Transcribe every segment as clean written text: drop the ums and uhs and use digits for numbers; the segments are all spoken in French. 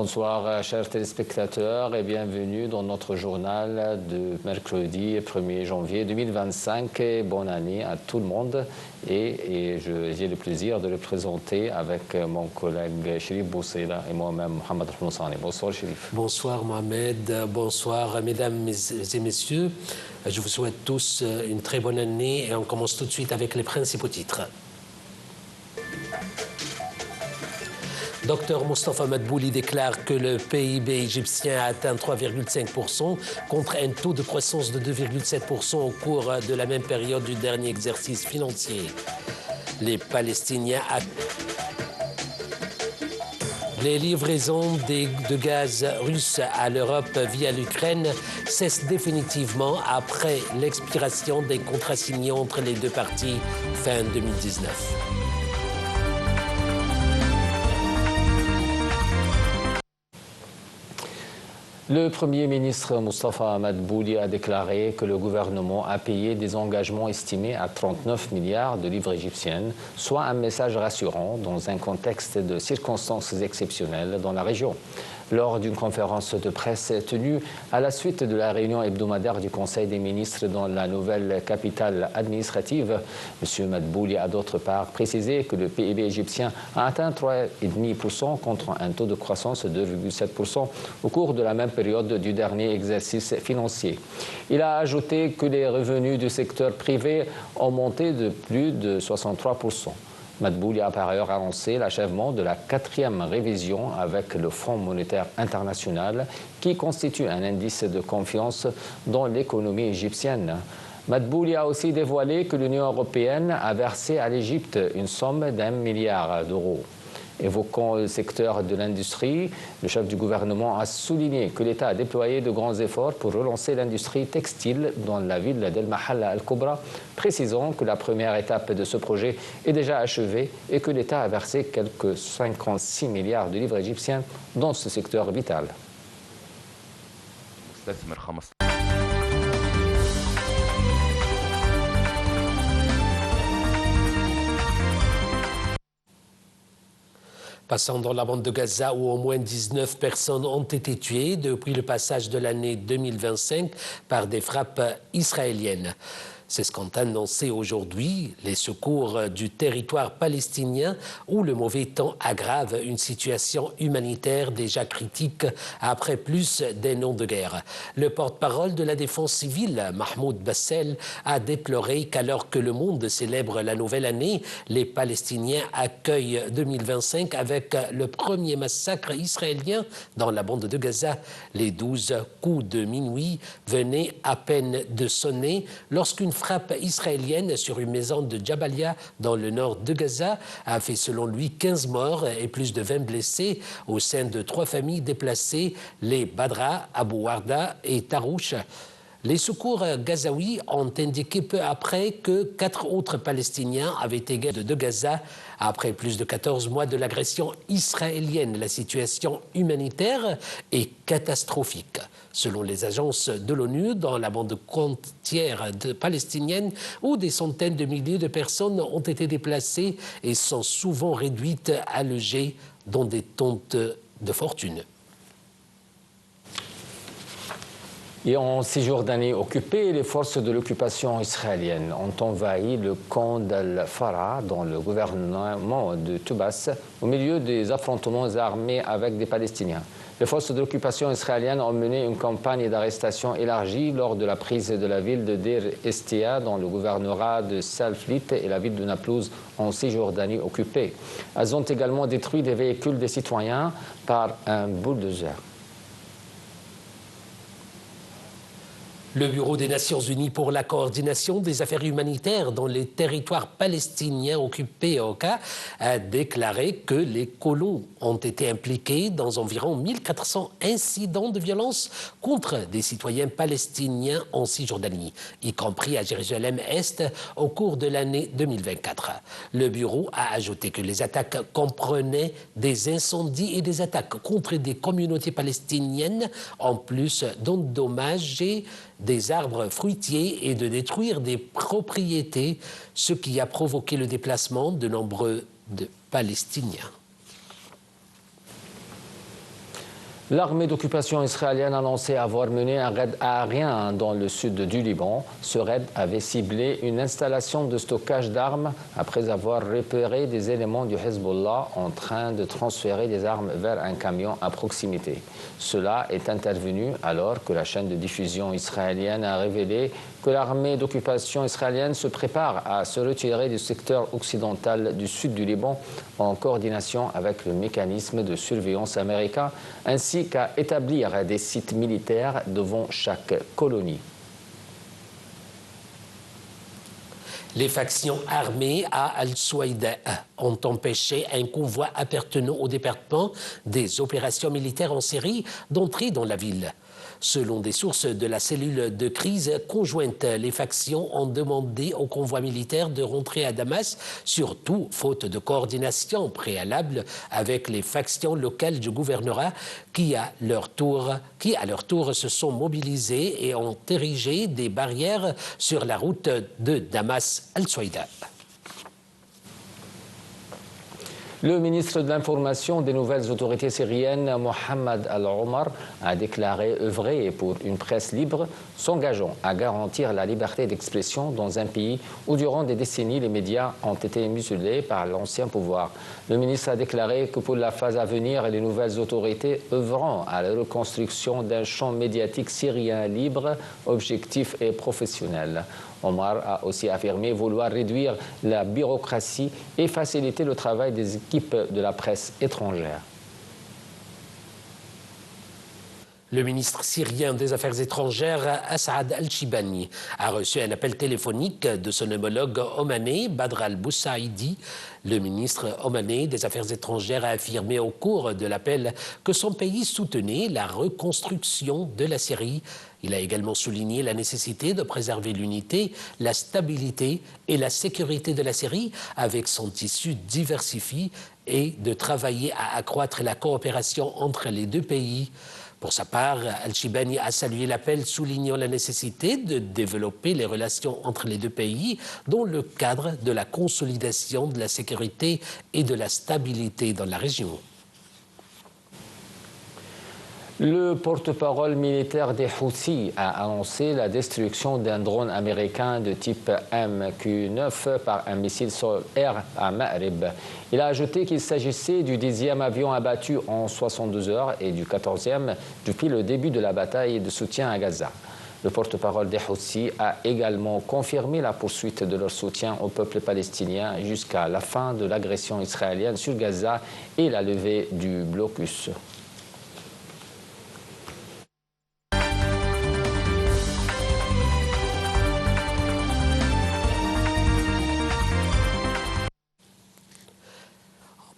Bonsoir chers téléspectateurs et bienvenue dans notre journal de mercredi 1er janvier 2025 et bonne année à tout le monde et j'ai le plaisir de le présenter avec mon collègue Chérif Bousseila et moi-même Mohamed Al-Moussani. Bonsoir Chérif. Bonsoir Mohamed, bonsoir mesdames et messieurs. Je vous souhaite tous une très bonne année et on commence tout de suite avec les principaux titres. Dr Moustapha Madbouli déclare que le PIB égyptien a atteint 3,5% contre un taux de croissance de 2,7% au cours de la même période du dernier exercice financier. Les Palestiniens Les livraisons de gaz russe à l'Europe via l'Ukraine cessent définitivement après l'expiration des contrats signés entre les deux parties fin 2019. Le Premier ministre Moustapha Madbouli a déclaré que le gouvernement a payé des engagements estimés à 39 milliards de livres égyptiennes, soit un message rassurant dans un contexte de circonstances exceptionnelles dans la région. Lors d'une conférence de presse tenue à la suite de la réunion hebdomadaire du Conseil des ministres dans la nouvelle capitale administrative, M. Madbouli a d'autre part précisé que le PIB égyptien a atteint 3,5% contre un taux de croissance de 2,7% au cours de la même période du dernier exercice financier. Il a ajouté que les revenus du secteur privé ont monté de plus de 63%. Madbouli a par ailleurs annoncé l'achèvement de la 4e révision avec le Fonds monétaire international qui constitue un indice de confiance dans l'économie égyptienne. Madbouli a aussi dévoilé que l'Union européenne a versé à l'Égypte une somme d'1 milliard d'euros. Évoquant le secteur de l'industrie, le chef du gouvernement a souligné que l'État a déployé de grands efforts pour relancer l'industrie textile dans la ville d'El Mahalla Al-Kubra, précisant que la première étape de ce projet est déjà achevée et que l'État a versé quelques 56 milliards de livres égyptiens dans ce secteur vital. Passant dans la bande de Gaza où au moins 19 personnes ont été tuées depuis le passage de l'année 2025 par des frappes israéliennes. C'est ce qu'ont annoncé aujourd'hui les secours du territoire palestinien où le mauvais temps aggrave une situation humanitaire déjà critique après plus d'un an de guerre. Le porte-parole de la défense civile, Mahmoud Bassel, a déploré qu'alors que le monde célèbre la nouvelle année, les Palestiniens accueillent 2025 avec le premier massacre israélien dans la bande de Gaza. Les 12 coups de minuit venaient à peine de sonner lorsqu'une frappe israélienne sur une maison de Jabalia dans le nord de Gaza a fait selon lui 15 morts et plus de 20 blessés au sein de 3 familles déplacées, les Badra, Abu Warda et Tarouch. Les secours gazaouis ont indiqué peu après que 4 autres Palestiniens avaient été de Gaza après plus de 14 mois de l'agression israélienne. La situation humanitaire est catastrophique. Selon les agences de l'ONU, dans la bande côtière palestinienne, où des centaines de milliers de personnes ont été déplacées et sont souvent réduites à loger dans des tentes de fortune. Et en Cisjordanie occupée, les forces de l'occupation israélienne ont envahi le camp d'Al-Farah dans le gouvernement de Tubas au milieu des affrontements armés avec des Palestiniens. Les forces de l'occupation israélienne ont mené une campagne d'arrestation élargie lors de la prise de la ville de Deir Estia dans le gouvernorat de Salflit et la ville de Naplouse en Cisjordanie occupée. Elles ont également détruit des véhicules des citoyens par un bulldozer. Le Bureau des Nations Unies pour la coordination des affaires humanitaires dans les territoires palestiniens occupés (OCA) a déclaré que les colons ont été impliqués dans environ 1400 incidents de violence contre des citoyens palestiniens en Cisjordanie, y compris à Jérusalem-Est au cours de l'année 2024. Le Bureau a ajouté que les attaques comprenaient des incendies et des attaques contre des communautés palestiniennes, en plus d'endommager des arbres fruitiers et de détruire des propriétés, ce qui a provoqué le déplacement de nombreux Palestiniens. L'armée d'occupation israélienne a annoncé avoir mené un raid aérien dans le sud du Liban. Ce raid avait ciblé une installation de stockage d'armes après avoir repéré des éléments du Hezbollah en train de transférer des armes vers un camion à proximité. Cela est intervenu alors que la chaîne de diffusion israélienne a révélé que l'armée d'occupation israélienne se prépare à se retirer du secteur occidental du sud du Liban en coordination avec le mécanisme de surveillance américain, ainsi qu'à établir des sites militaires devant chaque colonie. Les factions armées à Al-Souaïda ont empêché un convoi appartenant au département des opérations militaires en Syrie d'entrer dans la ville. Selon des sources de la cellule de crise conjointe, les factions ont demandé au convoi militaire de rentrer à Damas, surtout faute de coordination préalable avec les factions locales du gouvernorat qui, à leur tour, se sont mobilisées et ont érigé des barrières sur la route de Damas-Al-Souaïda. Le ministre de l'Information des nouvelles autorités syriennes, Mohamed Al-Omar, a déclaré œuvrer pour une presse libre, s'engageant à garantir la liberté d'expression dans un pays où, durant des décennies, les médias ont été muselés par l'ancien pouvoir. Le ministre a déclaré que pour la phase à venir, les nouvelles autorités œuvreront à la reconstruction d'un champ médiatique syrien libre, objectif et professionnel. Omar a aussi affirmé vouloir réduire la bureaucratie et faciliter le travail des équipes de la presse étrangère. Le ministre syrien des Affaires étrangères, Asad Al-Shibani, a reçu un appel téléphonique de son homologue omanais, Badr al-Boussaïdi. Le ministre omanais des Affaires étrangères a affirmé au cours de l'appel que son pays soutenait la reconstruction de la Syrie. Il a également souligné la nécessité de préserver l'unité, la stabilité et la sécurité de la Syrie avec son tissu diversifié et de travailler à accroître la coopération entre les deux pays. Pour sa part, Al-Shibani a salué l'appel soulignant la nécessité de développer les relations entre les deux pays dans le cadre de la consolidation de la sécurité et de la stabilité dans la région. Le porte-parole militaire des Houthis a annoncé la destruction d'un drone américain de type MQ-9 par un missile sol-air à Ma'rib. Il a ajouté qu'il s'agissait du 10e avion abattu en 72 heures et du 14e depuis le début de la bataille de soutien à Gaza. Le porte-parole des Houthis a également confirmé la poursuite de leur soutien au peuple palestinien jusqu'à la fin de l'agression israélienne sur Gaza et la levée du blocus.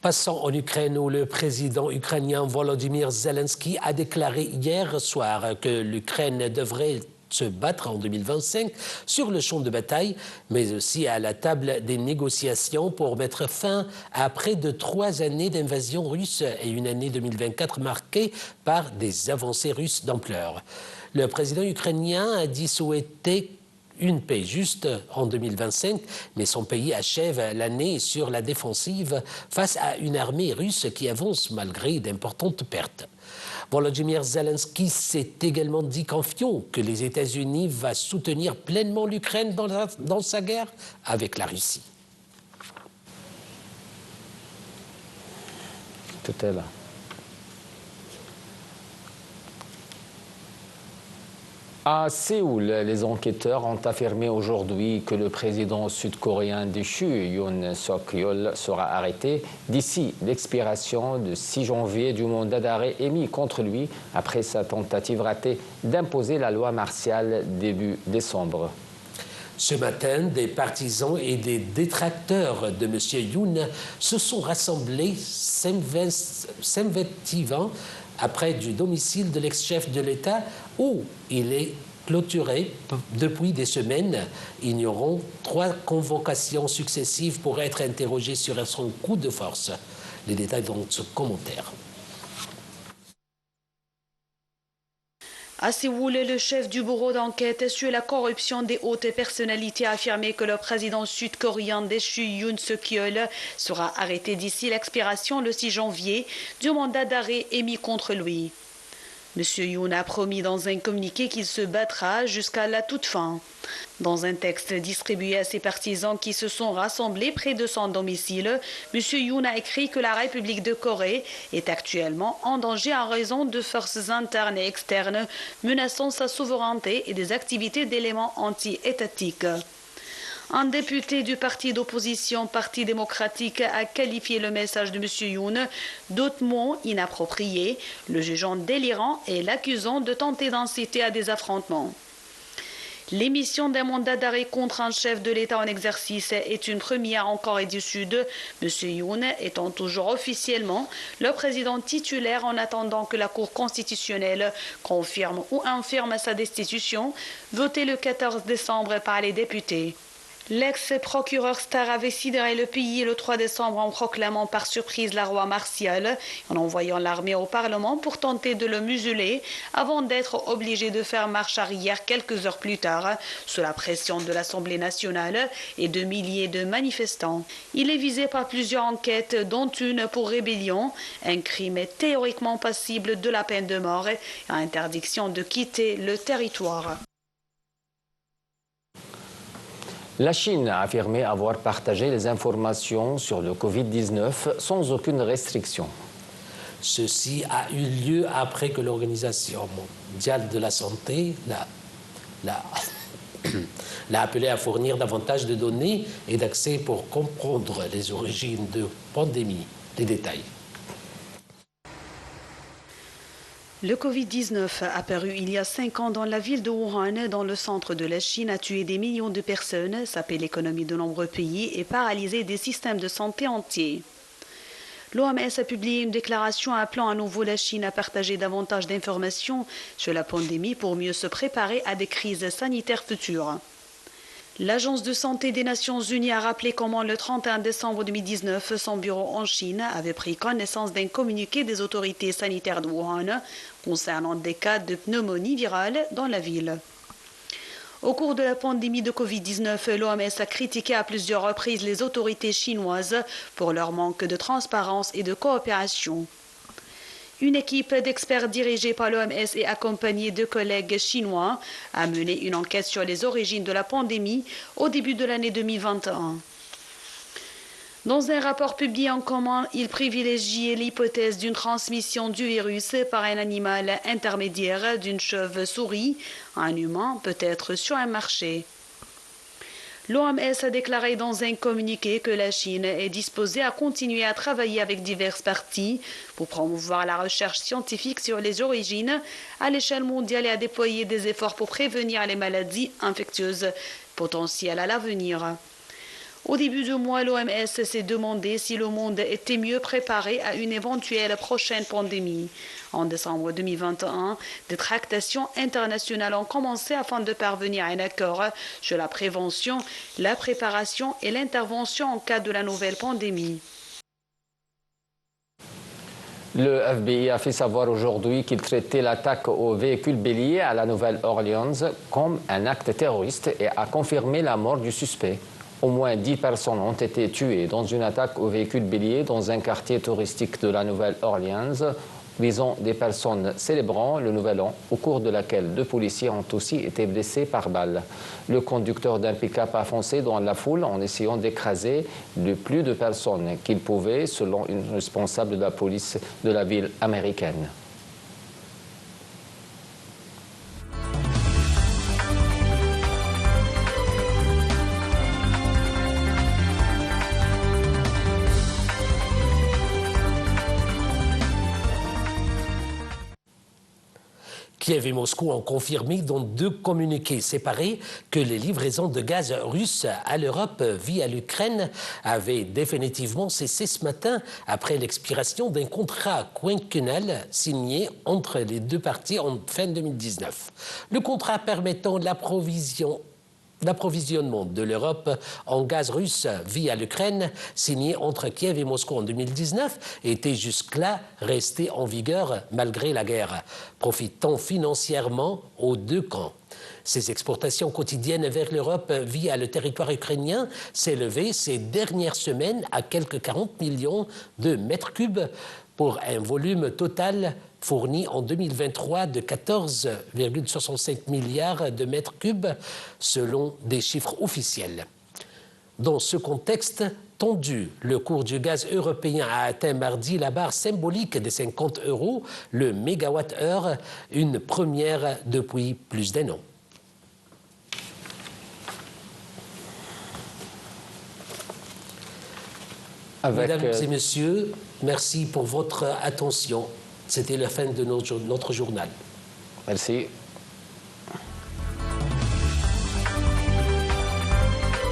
Passons en Ukraine où le président ukrainien Volodymyr Zelensky a déclaré hier soir que l'Ukraine devrait se battre en 2025 sur le champ de bataille, mais aussi à la table des négociations pour mettre fin à près de 3 années d'invasion russe et une année 2024 marquée par des avancées russes d'ampleur. Le président ukrainien a dit souhaiter une paix juste en 2025, mais son pays achève l'année sur la défensive face à une armée russe qui avance malgré d'importantes pertes. Volodymyr Zelensky s'est également dit confiant que les États-Unis vont soutenir pleinement l'Ukraine dans sa guerre avec la Russie. Tout est là. À Séoul, les enquêteurs ont affirmé aujourd'hui que le président sud-coréen déchu, Yoon Suk-yeol, sera arrêté d'ici l'expiration du 6 janvier du mandat d'arrêt émis contre lui après sa tentative ratée d'imposer la loi martiale début décembre. Ce matin, des partisans et des détracteurs de M. Yoon se sont rassemblés s'invectivant après du domicile de l'ex-chef de l'État où il est clôturé depuis des semaines, ignorant 3 convocations successives pour être interrogé sur son coup de force. Les détails dans ce commentaire. À Séoul, le chef du bureau d'enquête sur la corruption des hautes personnalités a affirmé que le président sud-coréen déchu Yoon Suk-yeol sera arrêté d'ici l'expiration le 6 janvier du mandat d'arrêt émis contre lui. M. Youn a promis dans un communiqué qu'il se battra jusqu'à la toute fin. Dans un texte distribué à ses partisans qui se sont rassemblés près de son domicile, M. Youn a écrit que la République de Corée est actuellement en danger en raison de forces internes et externes menaçant sa souveraineté et des activités d'éléments anti-étatiques. Un député du parti d'opposition Parti démocratique a qualifié le message de M. Youn d'autrement inapproprié, le jugeant délirant et l'accusant de tenter d'inciter à des affrontements. L'émission d'un mandat d'arrêt contre un chef de l'État en exercice est une première en Corée du Sud, M. Youn étant toujours officiellement le président titulaire en attendant que la Cour constitutionnelle confirme ou infirme sa destitution, votée le 14 décembre par les députés. L'ex-procureur Star avait sidéré le pays le 3 décembre en proclamant par surprise la loi martiale, en envoyant l'armée au Parlement pour tenter de le museler, avant d'être obligé de faire marche arrière quelques heures plus tard, sous la pression de l'Assemblée nationale et de milliers de manifestants. Il est visé par plusieurs enquêtes, dont une pour rébellion, un crime théoriquement passible de la peine de mort et interdiction de quitter le territoire. La Chine a affirmé avoir partagé les informations sur le Covid-19 sans aucune restriction. Ceci a eu lieu après que l'Organisation mondiale de la santé l'a appelé à fournir davantage de données et d'accès pour comprendre les origines de pandémie. Les détails. Le Covid-19, apparu il y a 5 ans dans la ville de Wuhan, dans le centre de la Chine, a tué des millions de personnes, sapé l'économie de nombreux pays et paralysé des systèmes de santé entiers. L'OMS a publié une déclaration appelant à nouveau la Chine à partager davantage d'informations sur la pandémie pour mieux se préparer à des crises sanitaires futures. L'Agence de santé des Nations Unies a rappelé comment le 31 décembre 2019, son bureau en Chine avait pris connaissance d'un communiqué des autorités sanitaires de Wuhan concernant des cas de pneumonie virale dans la ville. Au cours de la pandémie de Covid-19, l'OMS a critiqué à plusieurs reprises les autorités chinoises pour leur manque de transparence et de coopération. Une équipe d'experts dirigée par l'OMS et accompagnée de collègues chinois a mené une enquête sur les origines de la pandémie au début de l'année 2021. Dans un rapport publié en commun, ils privilégiaient l'hypothèse d'une transmission du virus par un animal intermédiaire d'une chauve-souris à un humain, peut-être sur un marché. L'OMS a déclaré dans un communiqué que la Chine est disposée à continuer à travailler avec diverses parties pour promouvoir la recherche scientifique sur les origines à l'échelle mondiale et à déployer des efforts pour prévenir les maladies infectieuses potentielles à l'avenir. Au début du mois, l'OMS s'est demandé si le monde était mieux préparé à une éventuelle prochaine pandémie. En décembre 2021, des tractations internationales ont commencé afin de parvenir à un accord sur la prévention, la préparation et l'intervention en cas de la nouvelle pandémie. Le FBI a fait savoir aujourd'hui qu'il traitait l'attaque au véhicule bélier à la Nouvelle-Orléans comme un acte terroriste et a confirmé la mort du suspect. Au moins 10 personnes ont été tuées dans une attaque au véhicule bélier dans un quartier touristique de la Nouvelle-Orléans, visant des personnes célébrant le Nouvel An, au cours de laquelle 2 policiers ont aussi été blessés par balle. Le conducteur d'un pick-up a foncé dans la foule en essayant d'écraser le plus de personnes qu'il pouvait, selon une responsable de la police de la ville américaine. Kiev et Moscou ont confirmé dans 2 communiqués séparés que les livraisons de gaz russe à l'Europe via l'Ukraine avaient définitivement cessé ce matin après l'expiration d'un contrat quinquennal signé entre les 2 parties en fin 2019. Le contrat permettant l'approvisionnement de l'Europe en gaz russe via l'Ukraine, signé entre Kiev et Moscou en 2019, était jusque-là resté en vigueur malgré la guerre, profitant financièrement aux 2 camps. Ces exportations quotidiennes vers l'Europe via le territoire ukrainien s'élevaient ces dernières semaines à quelques 40 millions de mètres cubes pour un volume total fourni en 2023 de 14,65 milliards de mètres cubes selon des chiffres officiels. Dans ce contexte tendu, le cours du gaz européen a atteint mardi la barre symbolique des 50 € le mégawatt-heure, une première depuis plus d'un an. Mesdames et messieurs, merci pour votre attention. C'était la fin de notre journal. Merci.